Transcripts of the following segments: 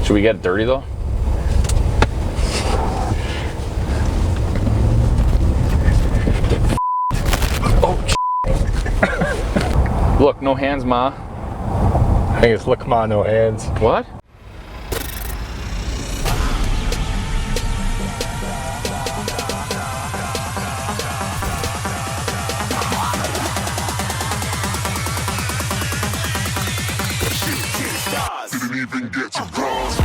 Should we get dirty though? Oh, look, no hands, Ma. I think it's look, Ma, no hands. What? Didn't even get to cross.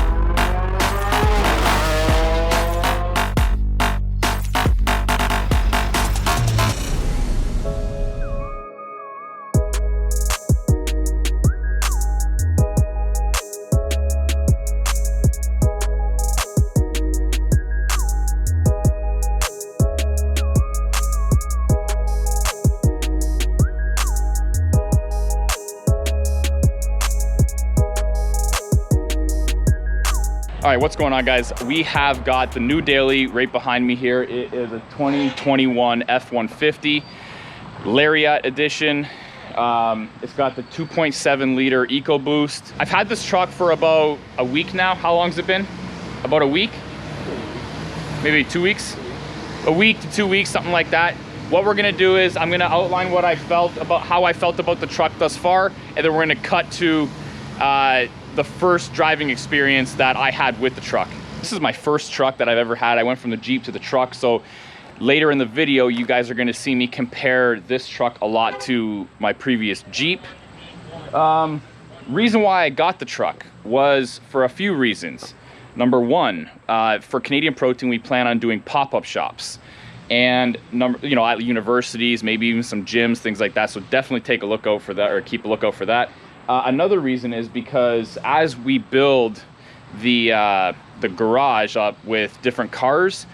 All right, what's going on, guys? We have got the new daily right behind me here. It is a 2021 F-150 LARIAT edition. It's got the 2.7 liter EcoBoost. I've had this truck for about a week now. How long's it been? About a week? Maybe 2 weeks? A week to 2 weeks, something like that. What we're gonna do is I'm gonna outline what I felt about, how I felt about the truck thus far, and then we're gonna cut to the first driving experience that I had with the truck. This is my first truck that I've ever had. I went from the Jeep to the truck, so later in the video you guys are going to see me compare this truck a lot to my previous Jeep. Reason why I got the truck was for a few reasons. Number one, for Canadian Protein we plan on doing pop-up shops, and at universities, maybe even some gyms, things like that, so definitely take a look out for that, or keep a lookout for that. Another reason is because as we build the garage up with different cars,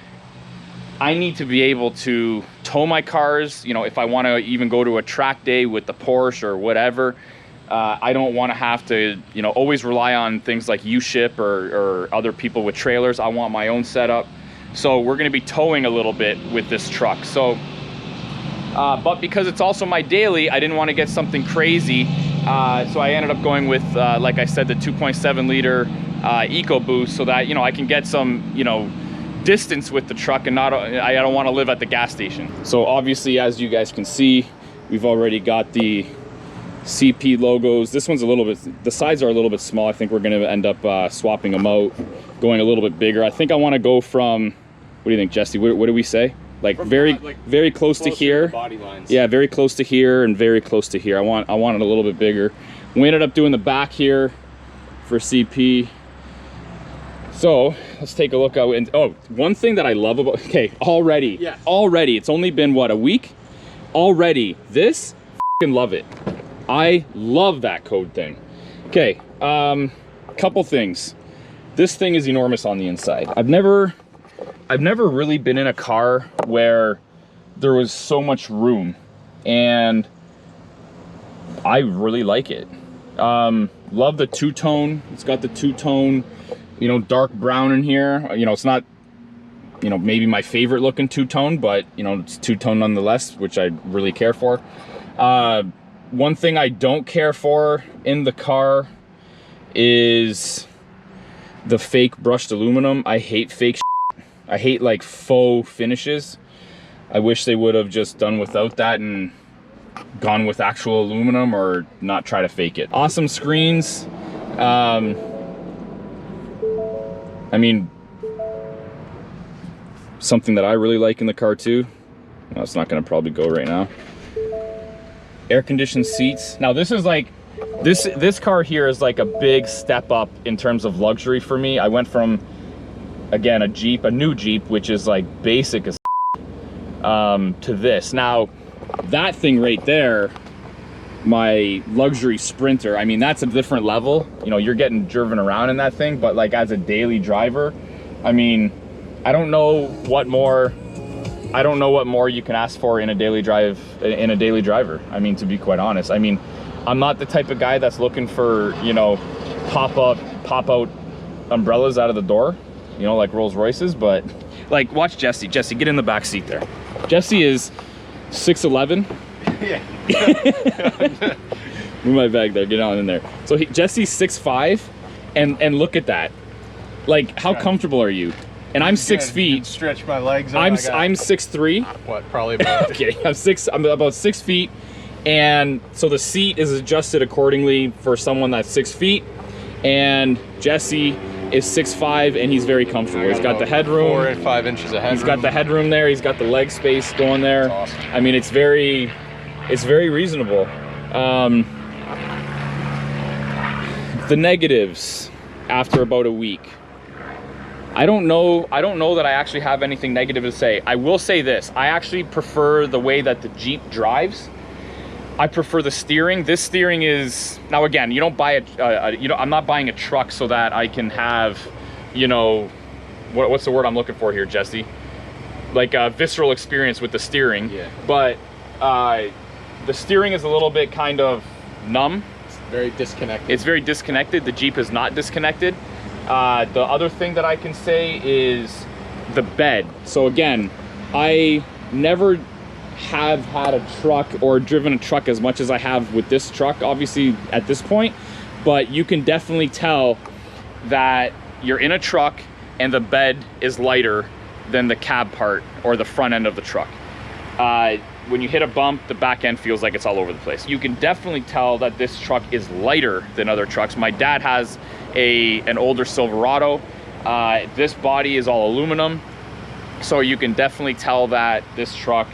I need to be able to tow my cars. If I want to even go to a track day with the Porsche or whatever, I don't want to have to, always rely on things like U-Ship or other people with trailers. I want my own setup. So we're going to be towing a little bit with this truck. So, but because it's also my daily, I didn't want to get something crazy. So I ended up going with, like I said, the 2.7 liter EcoBoost, so that I can get some distance with the truck, and I don't want to live at the gas station. So obviously, as you guys can see, we've already got the CP logos. This one's a little bit, the sides are a little bit small. I think we're going to end up swapping them out, going a little bit bigger. I think I want to go from, what do you think, Jesse? What do we say? Like very close to here. Body lines. Yeah, very close to here and very close to here. I want it a little bit bigger. We ended up doing the back here for CP. So let's take a look out. And oh, one thing that I love about, already, it's only been what, a week? Already, this, f***ing love it. I love that code thing. Okay, couple things. This thing is enormous on the inside. I've never really been in a car where there was so much room, and I really like it. Love the two-tone. It's got the two-tone, dark brown in here. It's not, maybe my favorite looking two-tone, but it's two-tone nonetheless, which I really care for. One thing I don't care for in the car is the fake brushed aluminum. I hate fake shit. I hate like faux finishes. I wish they would have just done without that and gone with actual aluminum, or not try to fake it. Awesome screens. I mean, something that I really like in the car too. No, it's not gonna probably go right now. Air conditioned seats. Now this is like, this car here is like a big step up in terms of luxury for me. I went from, again, a new Jeep, which is like basic as to this. Now, that thing right there, my luxury Sprinter, I mean, that's a different level. You're getting driven around in that thing, but like as a daily driver, I mean, I don't know what more you can ask for in a daily driver. I mean, to be quite honest, I mean, I'm not the type of guy that's looking for, pop out umbrellas out of the door, like Rolls Royces, but like, watch Jesse. Jesse, get in the back seat there. Jesse is 6'11". Yeah. Move my bag there, get on in there. So Jesse's 6'5", and look at that. Like, how comfortable are you? And I'm 6 feet. You can stretch my legs out. I'm 6'3". What, probably about... Okay, I'm about 6 feet. And so the seat is adjusted accordingly for someone that's 6 feet. And Jesse is 6'5", and he's very comfortable. He's got the headroom. 4 and 5 inches of headroom. He's got the headroom there. He's got the leg space going there. That's awesome. I mean, it's very reasonable. The negatives after about a week. I don't know that I actually have anything negative to say. I will say this. I actually prefer the way that the Jeep drives. I prefer the steering. This steering is, now again, you don't buy I'm not buying a truck so that I can have, you know, what's the word I'm looking for here, Jesse? Like a visceral experience with the steering. Yeah. But the steering is a little bit kind of numb. It's very disconnected. It's very disconnected. The Jeep is not disconnected. The other thing that I can say is the bed. So again, I never have had a truck or driven a truck as much as I have with this truck, obviously at this point, but you can definitely tell that you're in a truck and the bed is lighter than the cab part or the front end of the truck. When you hit a bump, the back end feels like it's all over the place. You can definitely tell that this truck is lighter than other trucks. My dad has an older Silverado. This body is all aluminum, so you can definitely tell that this truck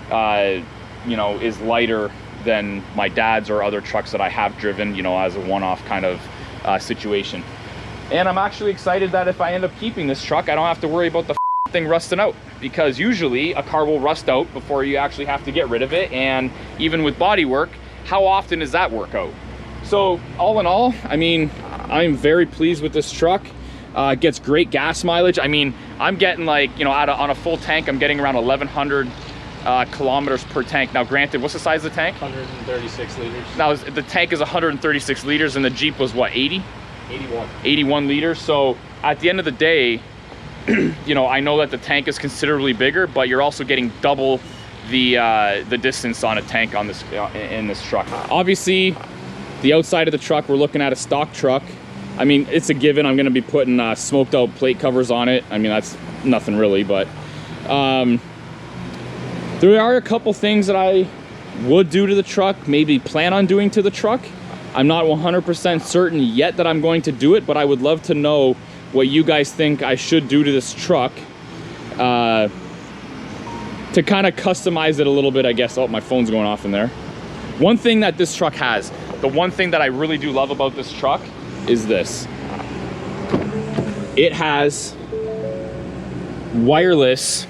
you know, is lighter than my dad's or other trucks that I have driven, you know, as a one-off kind of situation. And I'm actually excited that if I end up keeping this truck, I don't have to worry about the thing rusting out, because usually a car will rust out before you actually have to get rid of it. And even with body work, how often does that work out? So all in all, I mean, I'm very pleased with this truck. It gets great gas mileage. I mean, I'm getting like, you know, on a full tank, I'm getting around 1,100 kilometers per tank. Now granted, what's the size of the tank? 136 liters. Now the tank is 136 liters and the Jeep was what, 80? 81. 81 liters. So at the end of the day, you know, I know that the tank is considerably bigger, but you're also getting double the distance on a tank on this in this truck. Obviously, the outside of the truck, we're looking at a stock truck. I mean, it's a given. I'm going to be putting smoked out plate covers on it. I mean, that's nothing really, but there are a couple things that I would do to the truck, maybe plan on doing to the truck. I'm not 100% certain yet that I'm going to do it, but I would love to know what you guys think I should do to this truck to kind of customize it a little bit, I guess. Oh, my phone's going off in there. One thing that this truck has, the one thing that I really do love about this truck is this. It has wireless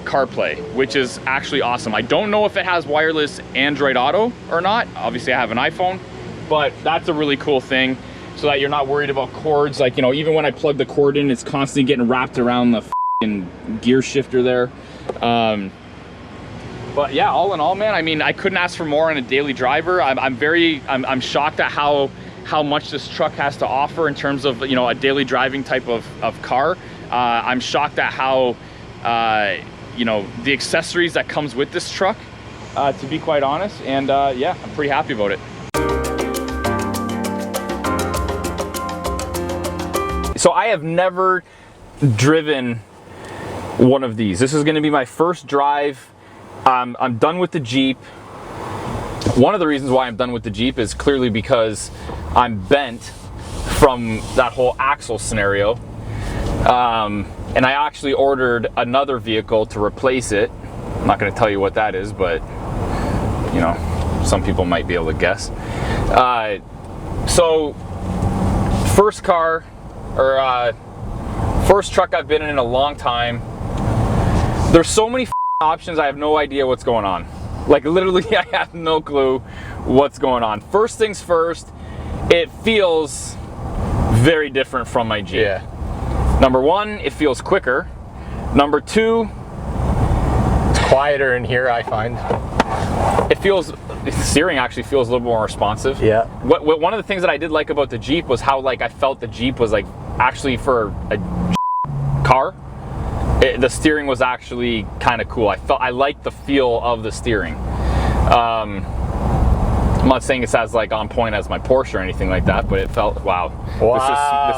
CarPlay, which is actually awesome. I don't know if it has wireless Android Auto or not. Obviously I have an iPhone, but that's a really cool thing, so that you're not worried about cords. Like, you know, even when I plug the cord in, it's constantly getting wrapped around the gear shifter there. But yeah, all in all, man, I mean, I couldn't ask for more on a daily driver. I'm shocked at how much this truck has to offer in terms of, you know, a daily driving type of car. I'm shocked at how you know, the accessories that comes with this truck, to be quite honest. And yeah, I'm pretty happy about it. So I have never driven one of these. This is going to be my first drive. I'm done with the Jeep. One of the reasons why I'm done with the Jeep is clearly because I'm bent from that whole axle scenario. And I actually ordered another vehicle to replace it. I'm not going to tell you what that is, but you know, some people might be able to guess. So first car, or first truck I've been in a long time. There's so many options, I have no idea what's going on. Like literally I have no clue what's going on. First things first, it feels very different from my Jeep. Yeah. Number one, it feels quicker. Number two, it's quieter in here, I find. The steering actually feels a little more responsive. Yeah. One of the things that I did like about the Jeep was how like I felt the Jeep was like actually for a car. The steering was actually kind of cool. I liked the feel of the steering. I'm not saying it's as like on point as my Porsche or anything like that, but it felt, wow.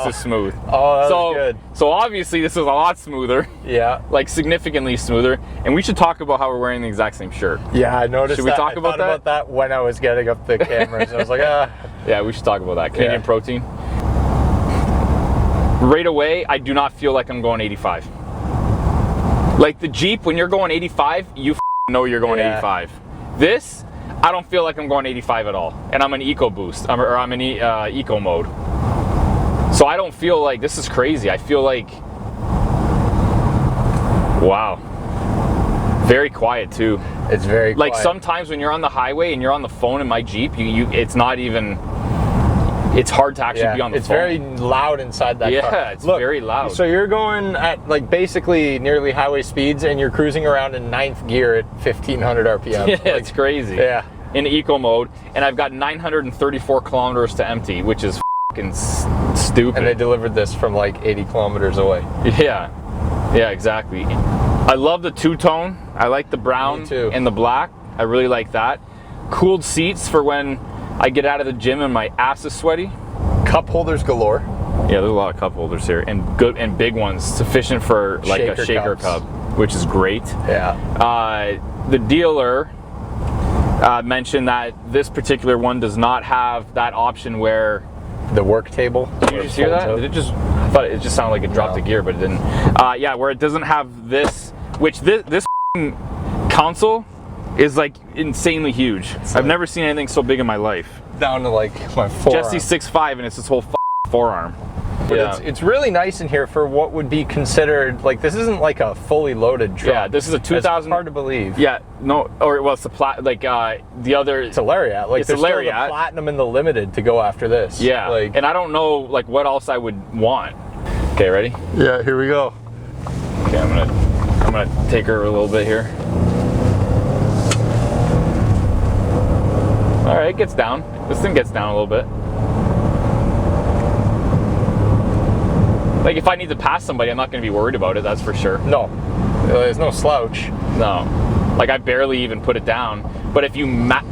This is smooth. Oh, that was good. So obviously this is a lot smoother. Yeah. Like significantly smoother. And we should talk about how we're wearing the exact same shirt. Yeah, I noticed. Should we talk about that? I thought about that when I was getting up the cameras. I was like, ah. Yeah, we should talk about that. Canadian Protein. Right away, I do not feel like I'm going 85. Like the Jeep, when you're going 85, you know you're going 85. This, I don't feel like I'm going 85 at all. And I'm an Eco Boost, or I'm in Eco mode. So I don't feel like, this is crazy. I feel like, wow. Very quiet too. It's very quiet. Like sometimes when you're on the highway and you're on the phone in my Jeep, it's not even, it's hard to actually be on the phone. It's very loud inside that car. Yeah, it's very loud. So you're going at like basically nearly highway speeds and you're cruising around in 9th gear at 1500 RPM. Yeah, like, it's crazy. Yeah. In eco mode, and I've got 934 kilometers to empty, which is fucking stupid. And they delivered this from like 80 kilometers away. Yeah. Yeah, exactly. I love the two-tone. I like the brown and the black. I really like that. Cooled seats for when I get out of the gym and my ass is sweaty. Cup holders galore. Yeah, there's a lot of cup holders here, and good and big ones, sufficient for like a shaker cup, which is great. Yeah. The dealer mentioned that this particular one does not have that option where the work table. Did you just hear that? Did it just? I thought it just sounded like it dropped a gear, but it didn't. Yeah, where it doesn't have this, which this console is like insanely huge. I've never seen anything so big in my life. Down to like my forearm. Jesse's 6'5", and it's this whole forearm. But it's really nice in here for what would be considered, like, this isn't like a fully loaded truck. Yeah, this is a 2000. That's hard to believe. Yeah, no, or well, it's the the other. It's a LARIAT. Like, it's a LARIAT. Still the Platinum and the Limited to go after this. Yeah, like, and I don't know like what else I would want. Okay, ready? Yeah, here we go. Okay, I'm gonna take her a little bit here. All right, it gets down. This thing gets down a little bit. Like if I need to pass somebody, I'm not going to be worried about it, that's for sure. No, there's no slouch. No, like I barely even put it down. But if you mash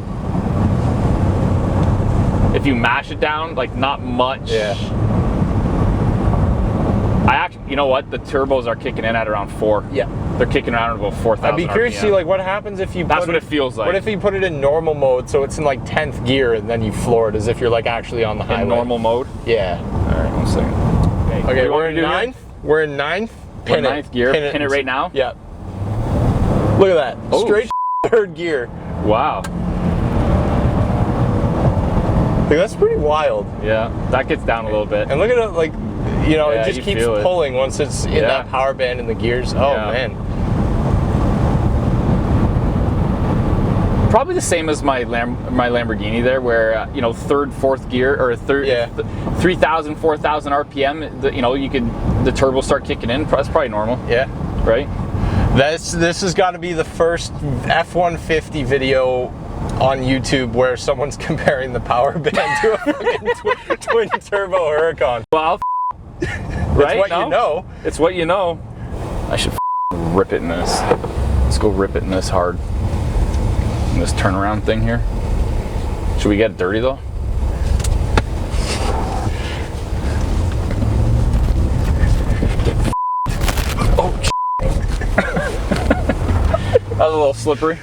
it down, like not much. Yeah. I actually, you know what? The turbos are kicking in at around 4. Yeah. They're kicking around about 4,000. I'd be curious to see like what happens if you. That's what it feels like. What if you put it in normal mode, so it's in like 10th gear, and then you floor it as if you're like actually on the highway? In normal mode. Yeah. All right, 1 second. Okay, we're in 9th. We're in 9th. Pin it. 9th gear. Pin it right now. Yeah. Look at that. Oh. Straight 3rd gear. Wow. Like, that's pretty wild. Yeah, that gets down a little bit. And look at it, like, you know, it just keeps pulling once it's in that power band in the gears. Oh man. Probably the same as my Lamborghini there, where you know 3rd, 4th gear or 3,000, 4,000 RPM. You know, the turbo start kicking in. That's probably normal. Yeah. Right. This has got to be the first F-150 video on YouTube where someone's comparing the power band to a fucking twin turbo Huracan. Well, right? It's what you know. It's what you know. I should rip it in this. Let's go rip it in this hard. In this turnaround thing here. Should we get it dirty though? Oh, that was a little slippery.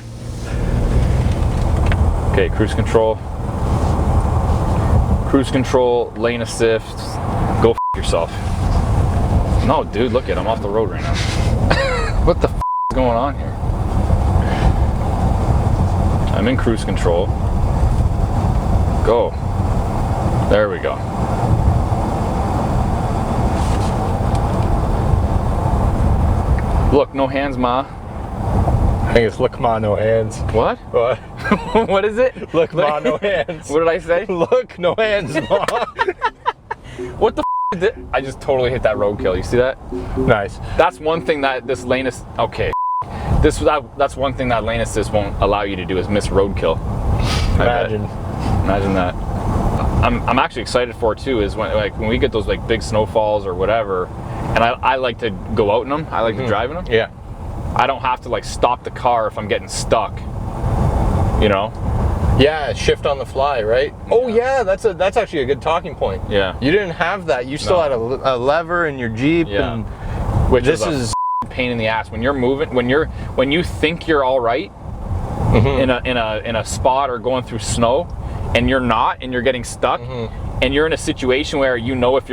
Okay, cruise control. Cruise control, lane assist. Go f yourself. No, dude, look at I'm off the road right now. What the f is going on here? I'm in cruise control. Go. There we go. Look, no hands, ma. I think it's look, ma, no hands. What? What? What is it? Look, ma, no hands. What did I say? Look, no hands, ma. What the f is it? I just totally hit that roadkill. You see that? Nice. That's one thing that this lane is... Okay. That's one thing that lane assist won't allow you to do is miss roadkill. Imagine that. I'm actually excited for it too. Is when we get those like big snowfalls or whatever, and I like to go out in them. I like to drive in them. Yeah. I don't have to like stop the car if I'm getting stuck. You know. Yeah, shift on the fly, right? Oh yeah, that's actually a good talking point. Yeah. You didn't have that. You still had a lever in your Jeep, Yeah. and Which this is a pain in the ass when you're moving. When you think you're all right in a spot or going through snow, and you're not, and you're getting stuck, and you're in a situation where you know if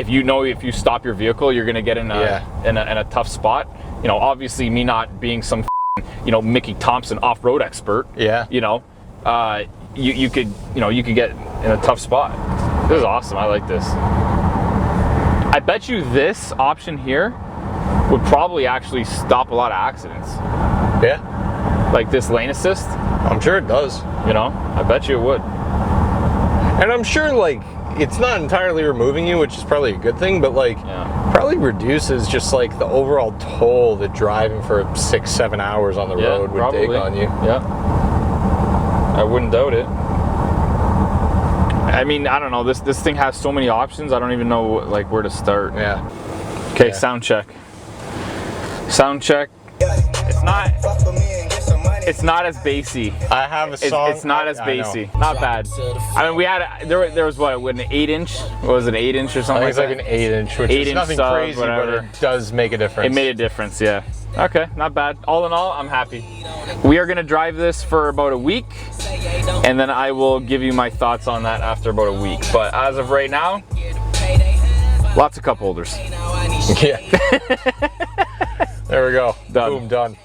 you stop your vehicle, you're gonna get in a tough spot. You know, obviously me not being some Mickey Thompson off-road expert. Yeah. You could get in a tough spot. This is awesome. I like this. I bet you this option here would probably actually stop a lot of accidents. Yeah. Like this lane assist. I'm sure it does. I bet you it would. And I'm sure like it's not entirely removing you, which is probably a good thing, but like probably reduces just like the overall toll that driving for 6-7 hours on the road would take on you. Yeah. I wouldn't doubt it. I mean, I don't know. This thing has so many options. I don't even know like where to start. Yeah. Okay, sound check. Sound check. It's not as bassy. I have a song. It's not as bassy. Not bad. I mean, we had there was what, an 8-inch? What was it, 8-inch or something? I think it's like an 8-inch, which is nothing sub, crazy, whatever. but it does make a difference. It made a difference, yeah. Okay, not bad. All in all, I'm happy. We are gonna drive this for about a week, and then I will give you my thoughts on that after about a week. But as of right now, lots of cup holders. Yeah. There we go. Done. Boom, done.